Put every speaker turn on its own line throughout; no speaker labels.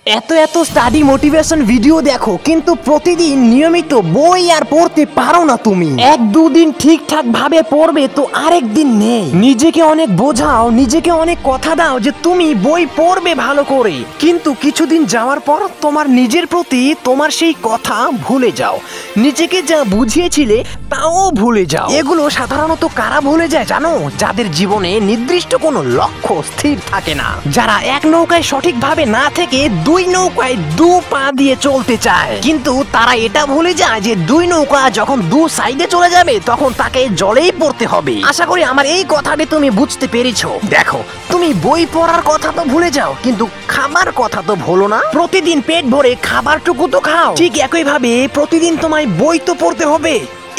এত এত study motivation video দেখো কিন্তু প্রতিদিন নিয়মিত বই আর পড়তে পারো না তুমি। এক দুদিন ঠিকঠাক ভাবে পড়বে তো আরেক দিন নেই। নিজেকে অনেক বোঝাও, নিজেকে অনেক কথা দাও যে তুমি বই পড়বে ভালো করে, কিন্তু কিছুদিন যাওয়ার পর তোমার নিজের প্রতি তোমার সেই কথা ভুলে যাও। নিজেকে যা বুঝিয়েছিলে তাও ভুলে যাও। এগুলো সাধারণত কারা ভুলে যায় জানো? যাদের জীবনে নির্দিষ্ট কোনো লক্ষ্য স্থির থাকে না, যারা এক নৌকায় সঠিকভাবে না থেকে দুই নৌকায় দু পা দিয়ে চলতে চায়, কিন্তু তারা এটা ভুলে যায় যে দুই নৌকা যখন দু সাইডে চলে যাবে তখন তাকে জলেই পড়তে হবে। আশা করি আমার এই কথাটি তুমি বুঝতে পেরেছো। দেখো, তুমি বই পড়ার কথা তো ভুলে যাও, কিন্তু খাবার কথা তো ভুলো না। প্রতিদিন পেট ভরে খাবারটুকু তো খাও। ঠিক একইভাবে প্রতিদিন তোমায় বই তো পড়তে হবে,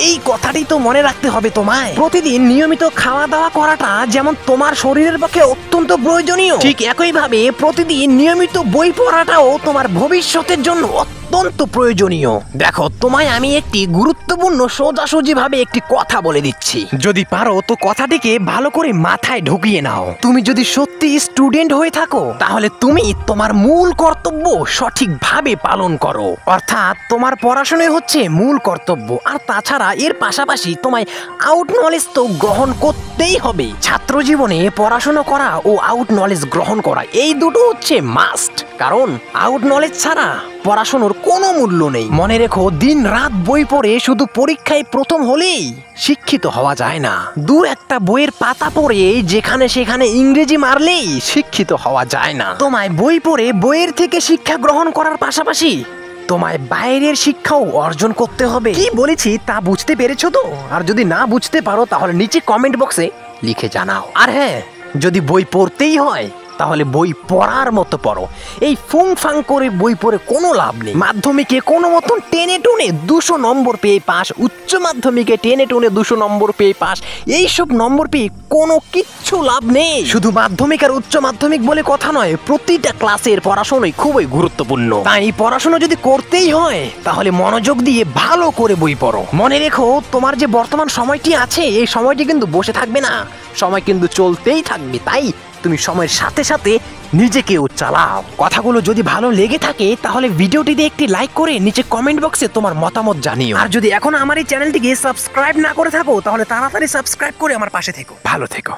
এই কথাটি তো মনে রাখতে হবে তোমায়। প্রতিদিন নিয়মিত খাওয়া দাওয়া করাটা যেমন তোমার শরীরের পক্ষে অত্যন্ত প্রয়োজনীয়, ঠিক একইভাবে প্রতিদিন নিয়মিত বই পড়াটাও তোমার ভবিষ্যতের জন্য অত্যন্ত প্রয়োজনীয়। দেখো, তোমায় আমি একটি গুরুত্বপূর্ণ সোজাসুজি ভাবে একটি কথা বলে দিচ্ছি, যদি পারো তো কথাটিকে ভালো করে মাথায় ঢুকিয়ে নাও। তুমি যদি সত্যি স্টুডেন্ট হয়ে থাকো তাহলে তুমি তোমার মূল কর্তব্য সঠিকভাবে পালন করো, অর্থাৎ তোমার পড়াশোনাই হচ্ছে মূল কর্তব্য। আর তাছাড়া এর পাশাপাশি তোমায় আউট নলেজ তো গ্রহণ করতেই হবে। ছাত্র জীবনে পড়াশোনা করা ও আউট নলেজ গ্রহণ করা এই দুটো হচ্ছে মাস্ট, কারণ আউট নলেজ ছাড়া পড়াশোনার কোনো মূল্য নেই। মনে রেখো, দিন রাত বই পড়ে শুধু পরীক্ষায় প্রথম হলেই শিক্ষিত হওয়া যায় না। দু একটা বইয়ের পাতা পড়ে যেখানে সেখানে ইংরেজি মারলেই শিক্ষিত হওয়া যায় না। তোমায় বই পড়ে বইয়ের থেকে শিক্ষা গ্রহণ করার পাশাপাশি তোমায় বাইরের শিক্ষাও অর্জন করতে হবে। কি বলেছি তা বুঝতে পেরেছো তো? আর যদি না বুঝতে পারো তাহলে নিচে কমেন্ট বক্সে লিখে জানাও। আর হ্যাঁ, যদি বই পড়তেই হয় তাহলে বই পড়ার মতো পড়ো। এই ফুং ফাং করে বই পড়ে কোনো লাভ নেই। মাধ্যমিকে কোনো মতন টেনে টুনে 200 নম্বর পেয়ে পাস, উচ্চ মাধ্যমিকে টেনে টুনে 200 নম্বর পেয়ে পাস, এইসব নম্বর পেয়ে কোনো কিচ্ছু লাভ নেই। শুধু মাধ্যমিক আর উচ্চ মাধ্যমিক বলে কথা নয়, প্রতিটা ক্লাসের পড়াশোনাই খুবই গুরুত্বপূর্ণ। তাই পড়াশোনা যদি করতেই হয় তাহলে মনোযোগ দিয়ে ভালো করে বই পড়ো। মনে রেখো, তোমার যে বর্তমান সময়টি আছে এই সময়টি কিন্তু বসে থাকবে না, সময় কিন্তু চলতেই থাকবে। তাই তুমি সময়ের সাথে সাথে নিজেকেও চালাও। কথাগুলো যদি ভালো লেগে থাকে তাহলে ভিডিওটিতে একটি লাইক করে নিচে কমেন্ট বক্সে তোমার মতামত জানিও। আর যদি এখন আমার এই চ্যানেলটিকে সাবস্ক্রাইব না করে থাকো তাহলে তাড়াতাড়ি সাবস্ক্রাইব করে আমার পাশে থেকো। ভালো থেকো।